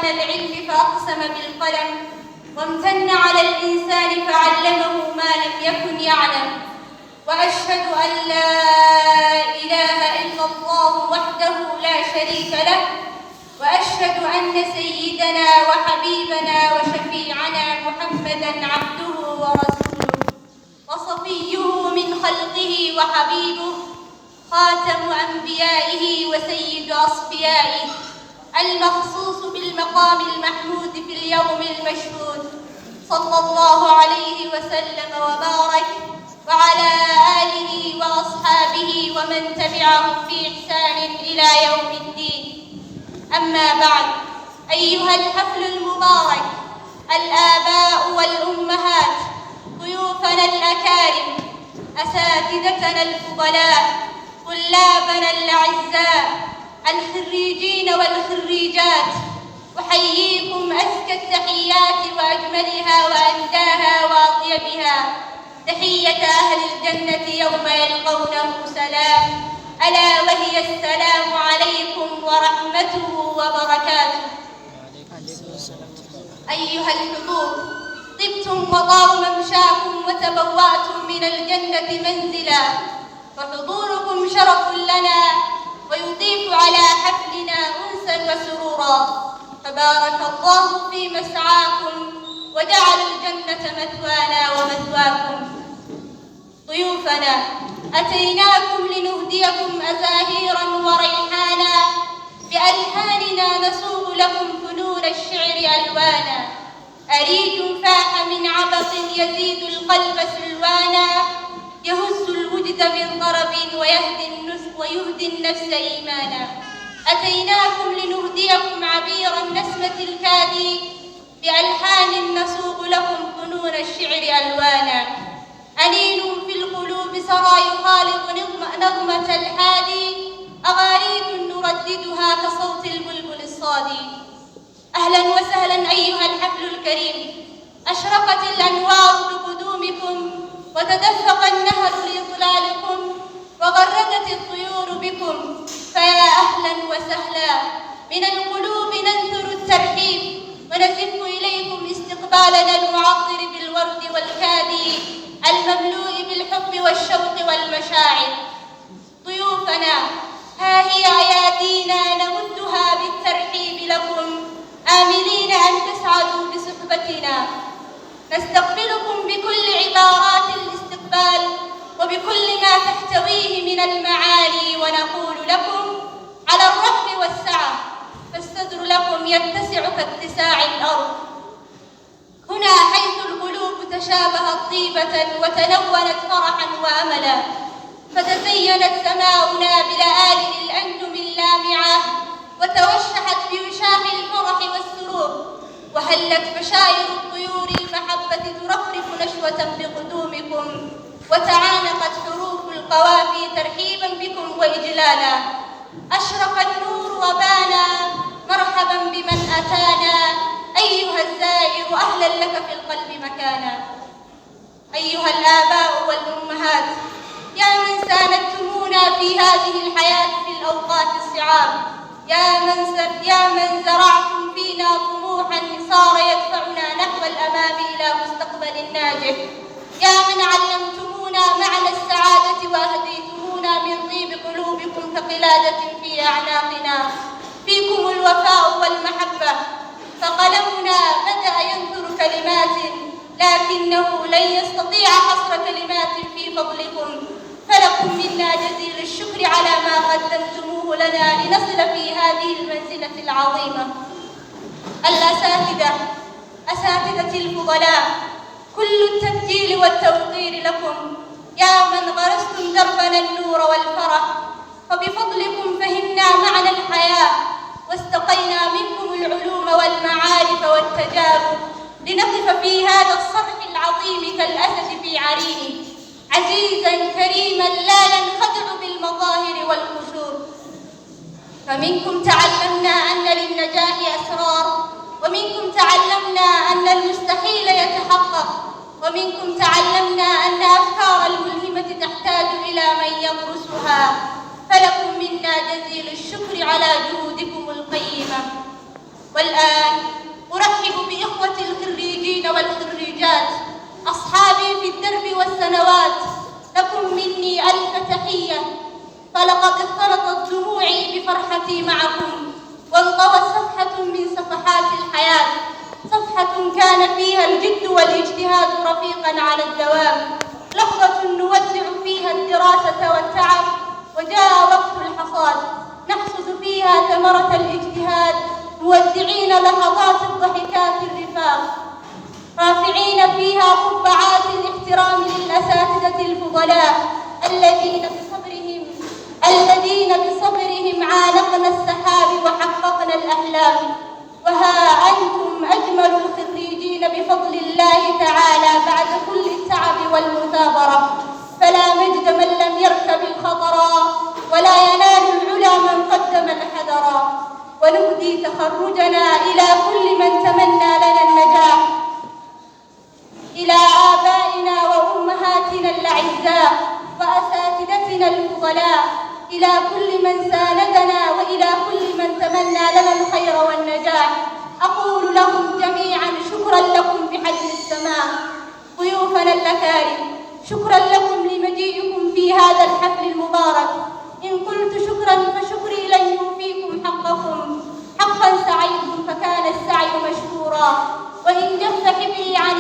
من العلم فأقسم بالقلم، وامتن على الإنسان فعلمه ما لم يكن يعلم. وأشهد أن لا إله إلا الله وحده لا شريك له، وأشهد أن سيدنا وحبيبنا وشفيعنا محمدًا عبده ورسوله وصفيه من خلقه وحبيبه، خاتم أنبيائه وسيد أصفيائه، المخصوص بالمقام المحمود في اليوم المشهود، صلى الله عليه وسلم وبارك، وعلى آله وأصحابه ومن تبعهم بإحسان إلى يوم الدين. أما بعد، أيها الحفل المبارك، الآباء والأمهات، ضيوفنا الأكارم، أساتذتنا الفضلاء، طلابنا الأعزاء، الخريجين والخريجات، أحييكم أزكى التحيات وأجملها وأنداها وأطيبها، تحية أهل الجنة يوم يلقونه سلام، ألا وهي السلام عليكم ورحمته وبركاته. أيها الحضور، طبتم وطاب ممشاكم وتبوأتم من الجنة منزلا، وحضوركم شرف لنا ويضيف على حفلنا أنسا وسرورا، فبارك الله في مسعاكم وجعل الجنة مثوانا ومثواكم. ضيوفنا، أتيناكم لنهديكم أزاهيرا وريحانا، بألحاننا نسوق لكم فنون الشعر ألوانا، أريج فاح من عبق يزيد القلب سلوانا، يهز الوجد من ضرب ويهدي النفس إيمانا. أتيناكم لنهديكم عبير النسمة الكادي، بألحان نسوق لكم فنون الشعر ألوانا، أنين في القلوب سرى يخالط نغمة الحادي، أغاريد نرددها كصوت البلبل الصادي. أهلا وسهلا أيها الحفل الكريم، أشرقت الأنوار بقدومكم، وتدفق النهر لإطلالكم، وغردت الطيور بكم، فيا أهلا وسهلا. من القلوب ننثر الترحيب ونزف إليكم استقبالنا المعطر بالورد والكادي، المملوء بالحب والشوق والمشاعر. ضيوفنا، ها هي أيادينا نمدها بالترحيب لكم، آملين أن تسعدوا بصحبتنا. نستقبلكم بكل عبارات الاستقبال وبكل ما تحتويه من المعاني، ونقول لكم على الرحب والسعة، فالصدر لكم يتسع كاتساع الأرض. هنا حيث القلوب تشابهت طيبة وتلونت فرحا وأملا، فتزينت سماؤنا بلآلئ الأنجم اللامعة، وتوشحت بوشاح الفرح والسرور، وهلت بشائر الطيور المحبة ترفرف نشوة بقدومكم، وتعانقت حروف القوافي ترحيبا بكم وإجلالا. أشرق النور وبانا، مرحبا بمن أتانا، أيها الزائر أهلا لك في القلب مكانا. أيها الآباء والأمهات، يا من ساندتمونا في هذه الحياة في الأوقات الصعاب، يا من زرعتم فينا طموحا صار يدفعنا نحو الأمام إلى مستقبل ناجح، يا من علمتمونا معنى السعادة وأهديتمونا من طيب قلوبكم كقلادة في أعناقنا، فيكم الوفاء والمحبة، فقلمنا بدأ ينثر كلمات لكنه لن يستطيع حصر كلمات في فضلكم، فلكم منا جزيل الشكر على ما قدمتموه لنا لنصل في هذه المنزلة العظيمة. الأساتذة، أساتذتي الفضلاء، كل التبجيل والتوقير لكم، يا من غرستم دربنا النور والفرح، فبفضلكم فهمنا معنى الحياة، واستقينا منكم العلوم والمعارف والتجارب، لنقف في هذا الصرح العظيم كالأسد في عرينه، عزيزا كريما لا ينخدع بالمظاهر والقشور. فمنكم تعلمنا أن للنجاح أسرار، ومنكم تعلمنا أن المستحيل يتحقق، ومنكم تعلمنا أن أفكار الملهمة تحتاج إلى من يغرسها، فلكم منا جزيل الشكر على جهودكم القيمة. والآن فلقد اختلطت دموعي بفرحتي معكم، وانطوت صفحة من صفحات الحياة، صفحة كان فيها الجد والاجتهاد رفيقا على الدوام، لحظة نودع فيها الدراسة والتعب، وجاء وقت الحصاد نحصد فيها ثمرة الاجتهاد، مودعين لحظات الضحكات الرفاق، رافعين فيها قبعات الاحترام للأساتذة الفضلاء الذين بصبرهم عانقنا السحاب وحققنا الأحلام. وها أنتم أجمل الخريجين بفضل الله تعالى بعد كل التعب والمثابرة، فلا مجد من لم يركب الخطرا، ولا ينال العلا من قدم الحذرا. ونهدي تخرجنا إلى كل من تمنى لنا النجاح، إلى آبائنا وأمهاتنا الأعزاء وأساتذتنا الفضلاء، إلى كل من ساندنا وإلى كل من تمنى لنا الخير والنجاح. أقول لهم جميعا شكرا لكم بحجم السماء. ضيوفنا الأكارم، شكرا لكم لمجيئكم في هذا الحفل المبارك. إن قلت شكرا فشكري لن يوفيكم حقكم، حقا سعيتم فكان السعي مشكورا، وإن جف حبلي عن